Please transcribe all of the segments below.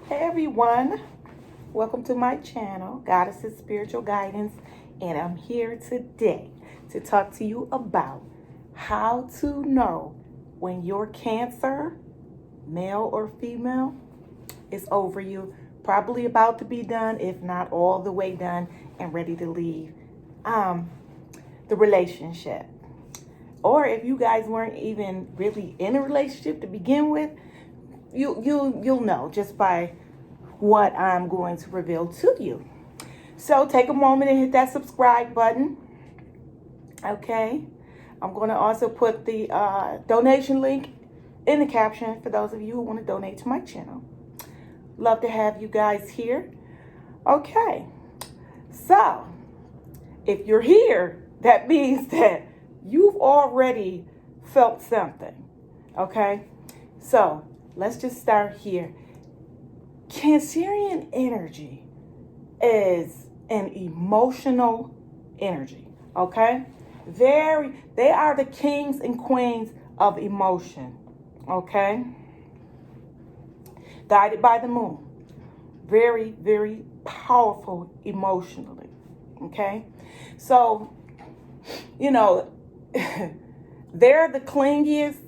Hey everyone, welcome to my channel, Goddess's Spiritual Guidance, and I'm here today to talk to you about how to know when your Cancer, male or female, is over you, probably about to be done, if not all the way done and ready to leave the relationship. Or if you guys weren't even really in a relationship to begin with, you'll know just by what I'm going to reveal to you. So take a moment and hit that subscribe button. Okay. I'm going to also put the donation link in the caption for those of you who want to donate to my channel. Love to have you guys here. Okay. So if you're here, that means that you've already felt something. Okay. So let's just start here. Cancerian energy is an emotional energy, okay? They are the kings and queens of emotion, okay? Guided by the moon. Very, very powerful emotionally, okay? So, they're the clingiest,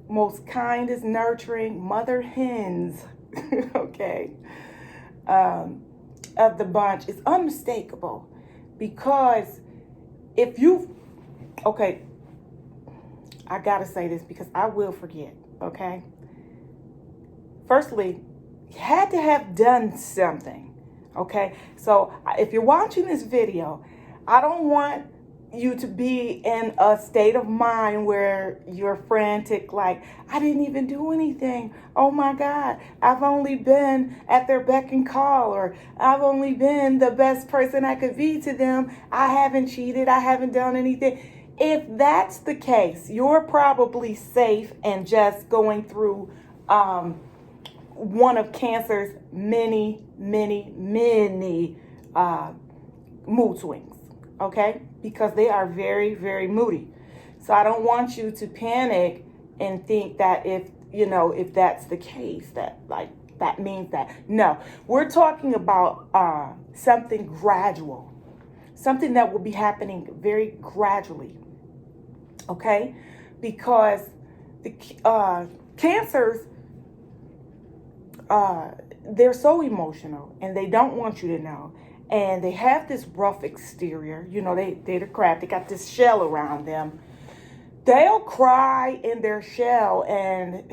most kindest, nurturing mother hens, okay, of the bunch. Is unmistakable because I gotta say this because I will forget, okay? Firstly, you had to have done something, okay? So if you're watching this video, I don't want you to be in a state of mind where you're frantic, like, I didn't even do anything. Oh my God, I've only been at their beck and call, or I've only been the best person I could be to them. I haven't cheated. I haven't done anything. If that's the case, you're probably safe and just going through one of Cancer's many mood swings. Okay, because they are very, very moody. So I don't want you to panic and think that if that's the case, that means that. No, we're talking about something gradual, something that will be happening very gradually. Okay, because the Cancers, they're so emotional and they don't want you to know. And they have this rough exterior. They're the crab. They got this shell around them. They'll cry in their shell and,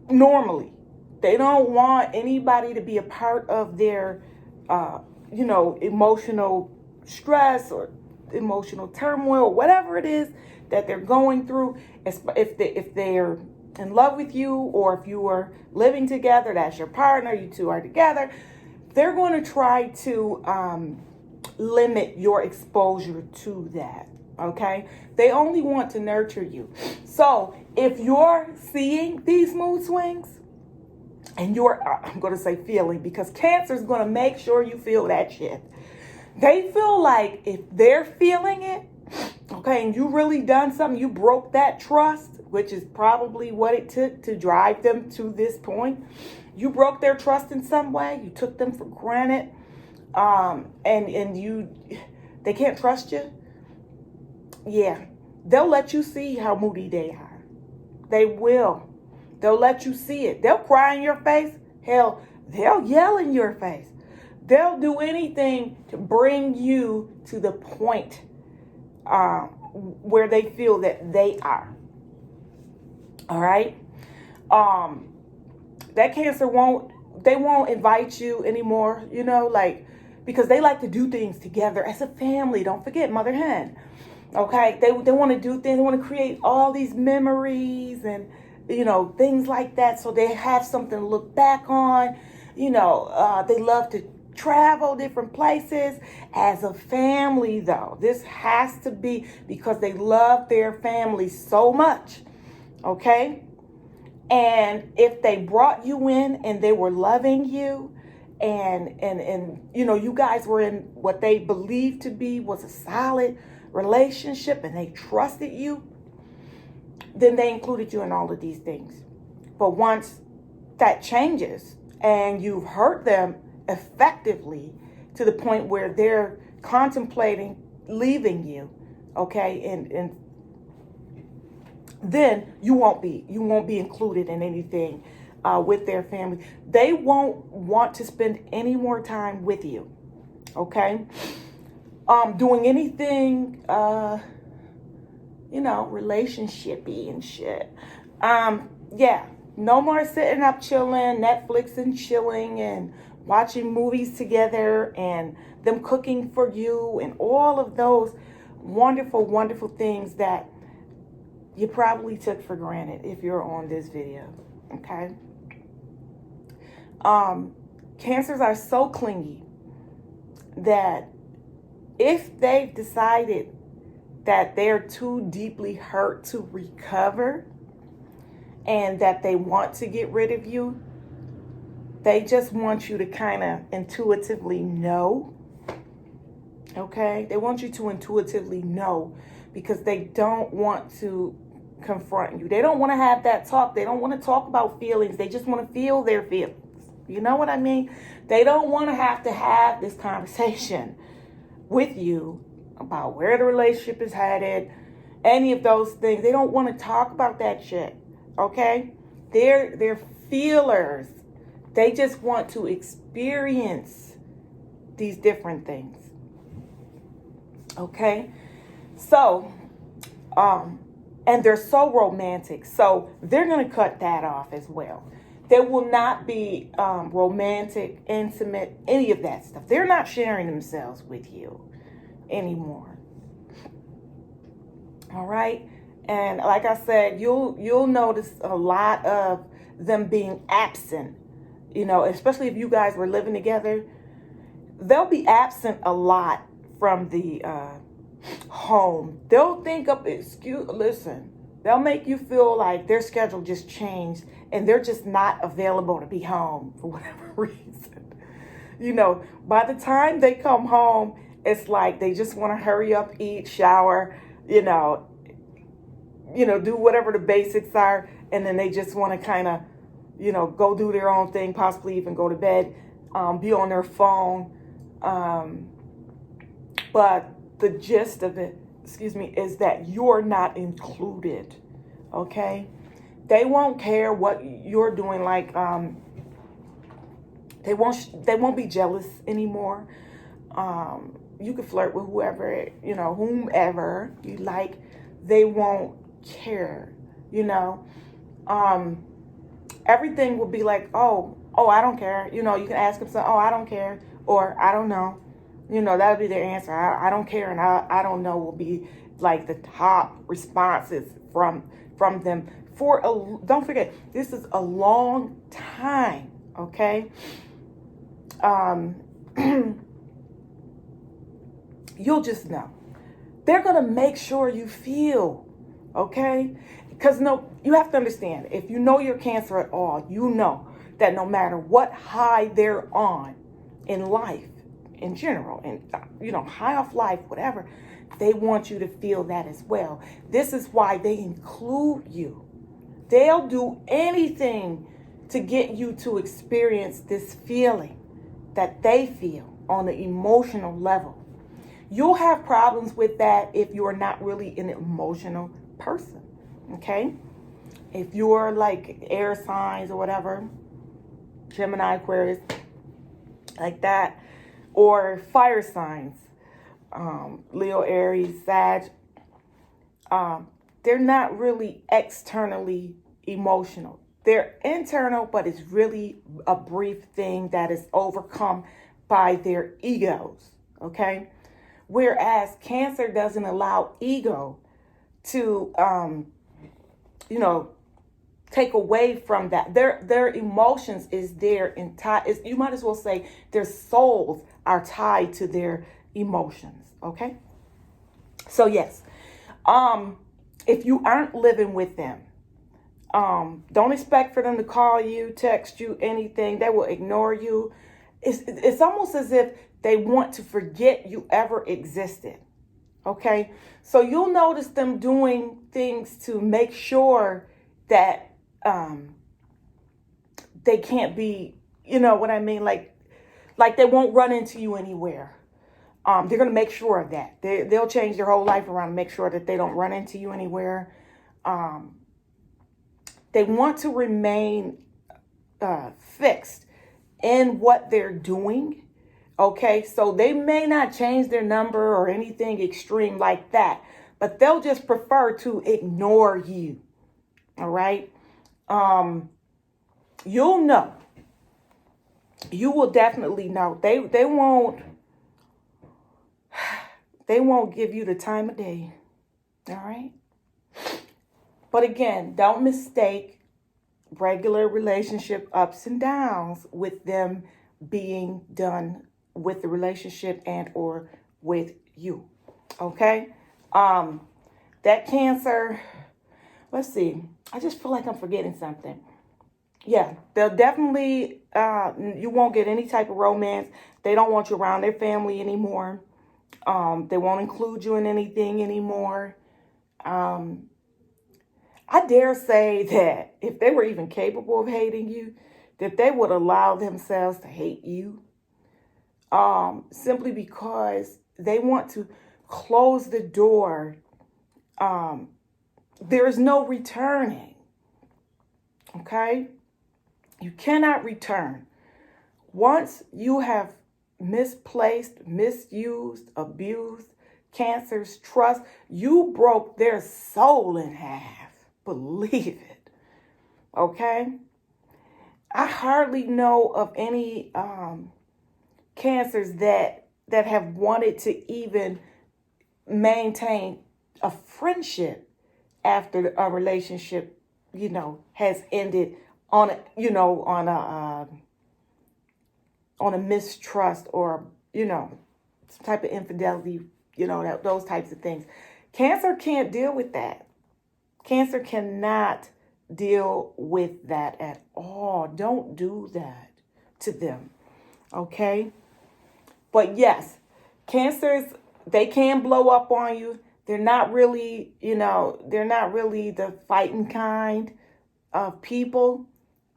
normally. They don't want anybody to be a part of their, emotional stress or emotional turmoil, whatever it is that they're going through. If they're in love with you, or if you are living together, that's your partner, you two are together, they're going to try to limit your exposure to that, okay? They only want to nurture you. So if you're seeing these mood swings, and I'm going to say feeling, because Cancer is going to make sure you feel that shit. They feel like if they're feeling it, okay, and you really done something, you broke that trust, which is probably what it took to drive them to this point. You broke their trust in some way. You took them for granted, they can't trust you. Yeah, they'll let you see how moody they are. They will. They'll let you see it. They'll cry in your face. Hell, they'll yell in your face. They'll do anything to bring you to the point where they feel that they are. All right. That Cancer won't invite you anymore, because they like to do things together as a family. Don't forget Mother Hen. Okay. They want to do things. They want to create all these memories and, things like that. So they have something to look back on. They love to travel different places as a family, though. This has to be because they love their family so much. Okay. And if they brought you in and they were loving you and you guys were in what they believed to be was a solid relationship and they trusted you, then they included you in all of these things. But once that changes and you've hurt them effectively to the point where they're contemplating leaving you, okay, and then you won't be included in anything with their family. They won't want to spend any more time with you, okay? Doing anything, relationshipy and shit. Yeah, no more sitting up chilling, Netflix and chilling and watching movies together and them cooking for you and all of those wonderful, wonderful things that you probably took for granted if you're on this video, okay? Cancers are so clingy that if they've decided that they're too deeply hurt to recover and that they want to get rid of you, they just want you to kind of intuitively know, okay? They want you to intuitively know because they don't want to confront you. They don't want to have that talk. They don't want to talk about feelings. They just want to feel their feelings. You know what I mean? They don't want to have this conversation with you about where the relationship is headed, any of those things. They don't want to talk about that shit, okay? They're feelers. They just want to experience these different things, okay? So, and they're so romantic, so they're going to cut that off as well. There will not be romantic, intimate, any of that stuff. They're not sharing themselves with you anymore. All right? And like I said, you'll notice a lot of them being absent, especially if you guys were living together. They'll be absent a lot from the home. They'll think of they'll make you feel like their schedule just changed and they're just not available to be home for whatever reason. By the time they come home, it's like they just want to hurry up, eat, shower, do whatever the basics are, and then they just want to kind of, go do their own thing, possibly even go to bed, be on their phone. But the gist of it, is that you're not included, okay? They won't care what you're doing. Like, they won't be jealous anymore. You can flirt with whomever you like. They won't care, everything will be like, oh, I don't care. You can ask them something, oh, I don't care, or I don't know. That'll be their answer. I don't care, and I don't know will be like the top responses from them. Don't forget, this is a long time, okay? You'll just know. They're going to make sure you feel, okay? Because you have to understand, if you know your Cancer at all, you know that no matter what high they're on in life, in general, and high off life, whatever, they want you to feel that as well. This is why they include you. They'll do anything to get you to experience this feeling that they feel on the emotional level. You'll have problems with that if you're not really an emotional person, okay? If you're like air signs or whatever, Gemini, Aquarius, like that, or fire signs, Leo, Aries, Sag, they're not really externally emotional. They're internal, but it's really a brief thing that is overcome by their egos, okay? Whereas Cancer doesn't allow ego to, take away from that. Their emotions is their entire, you might as well say their souls are tied to their emotions, okay? So yes, if you aren't living with them, don't expect for them to call you, text you, anything. They will ignore you. It's almost as if they want to forget you ever existed, okay? So you'll notice them doing things to make sure that they can't be, you know what I mean? Like they won't run into you anywhere. They're going to make sure of that. They'll change their whole life around and make sure that they don't run into you anywhere. They want to remain fixed in what they're doing. Okay, so they may not change their number or anything extreme like that, but they'll just prefer to ignore you. All right. You'll know. You will definitely know. They won't give you the time of day. All right. But again, don't mistake regular relationship ups and downs with them being done with the relationship and or with you. Okay. That Cancer, let's see. I just feel like I'm forgetting something. Yeah, they'll definitely, you won't get any type of romance. They don't want you around their family anymore. They won't include you in anything anymore. I dare say that if they were even capable of hating you, that they would allow themselves to hate you. Simply because they want to close the door. There is no returning. Okay? You cannot return. Once you have misplaced, misused, abused Cancer's trust, you broke their soul in half. Believe it. Okay? I hardly know of any Cancers that have wanted to even maintain a friendship after a relationship, has ended on a mistrust or, some type of infidelity, those types of things. Cancer can't deal with that. Cancer cannot deal with that at all. Don't do that to them. Okay? But yes, Cancers, they can blow up on you. They're not really, the fighting kind of people.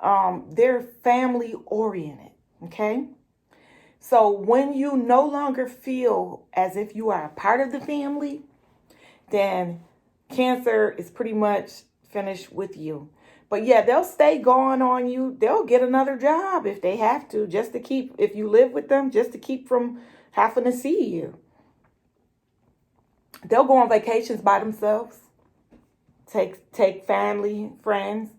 They're family oriented. Okay? So when you no longer feel as if you are a part of the family, then Cancer is pretty much finished with you. But yeah, they'll stay going on you. They'll get another job if they have to, just to keep, if you live with them, just to keep from having to see you. They'll go on vacations by themselves. Take family, friends,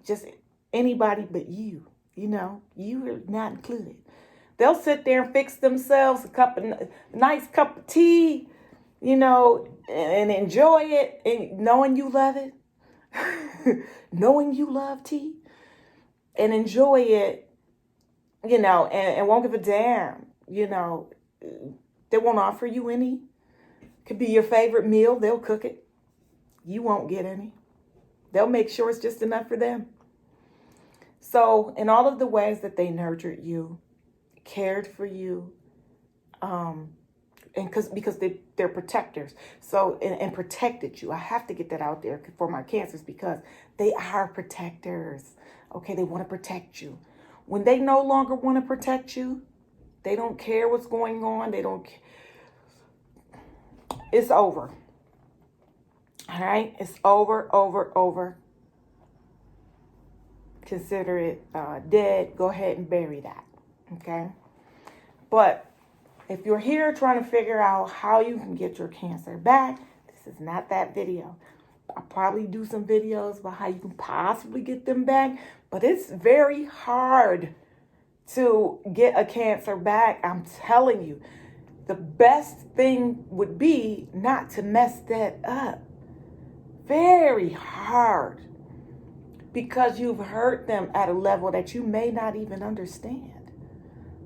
just anybody but you. You are not included. They'll sit there and fix themselves a nice cup of tea, and enjoy it, and knowing you love it, knowing you love tea, and enjoy it, and won't give a damn, they won't offer you any. Could be your favorite meal, they'll cook it. You won't get any. They'll make sure it's just enough for them. So in all of the ways that they nurtured you, cared for you, and because they're protectors, so and protected you. I have to get that out there for my Cancers because they are protectors. Okay, they want to protect you. When they no longer want to protect you, they don't care what's going on. They don't. It's over. All right, it's over. Consider it dead. Go ahead and bury that. Okay, but if you're here trying to figure out how you can get your Cancer back, this is not that video. I'll probably do some videos about how you can possibly get them back, but it's very hard to get a Cancer back. I'm telling you, the best thing would be not to mess that up. Very hard, because you've hurt them at a level that you may not even understand.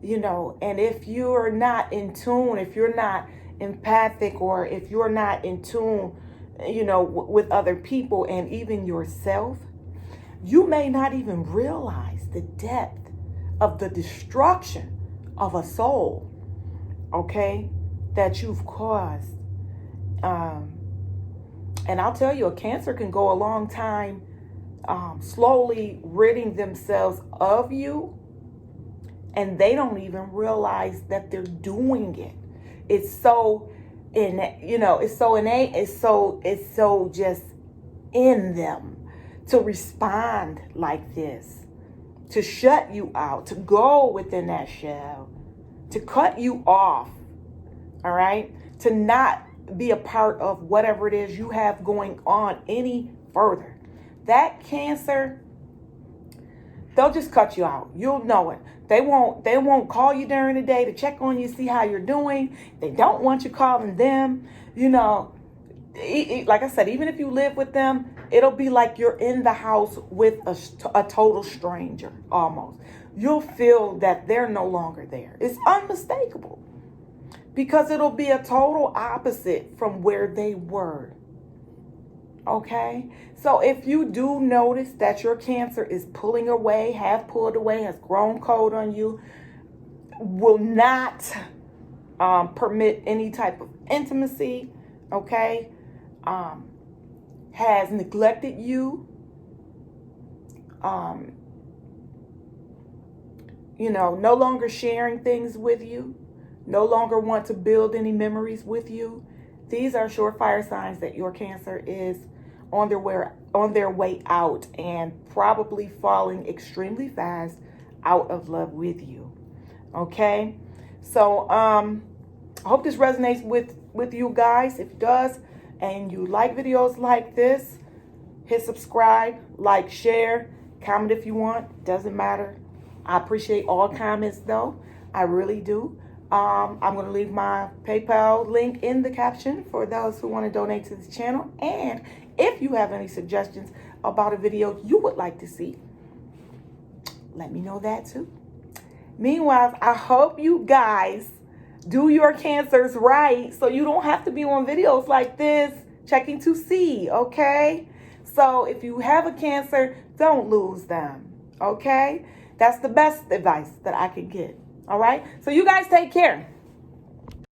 And if you're not in tune, if you're not empathic, or if you're not in tune, with other people and even yourself, you may not even realize the depth of the destruction of a soul, okay, that you've caused. And I'll tell you, a Cancer can go a long time slowly ridding themselves of you, and they don't even realize that they're doing it. It's so it's so innate, it's so just in them to respond like this, to shut you out, to go within that shell, to cut you off, all right? To not be a part of whatever it is you have going on any further. That Cancer, they'll just cut you out. You'll know it. They won't call you during the day to check on you, see how you're doing. They don't want you calling them. Like I said, even if you live with them, it'll be like you're in the house with a total stranger almost. You'll feel that they're no longer there. It's unmistakable because it'll be a total opposite from where they were. Okay? So if you do notice that your Cancer is pulling away, have pulled away, has grown cold on you, will not permit any type of intimacy, okay? Has neglected you, no longer sharing things with you, no longer want to build any memories with you. These are surefire signs that your Cancer is on their way out and probably falling extremely fast out of love with you. Okay? So I hope this resonates with you guys. If it does, and you like videos like this, hit subscribe, like, share, comment if you want. Doesn't matter. I appreciate all comments though. I really do. I'm going to leave my PayPal link in the caption for those who want to donate to this channel. And if you have any suggestions about a video you would like to see, let me know that too. Meanwhile, I hope you guys do your Cancers right so you don't have to be on videos like this checking to see, okay? So if you have a Cancer, don't lose them, okay? That's the best advice that I could give, all right? So you guys take care.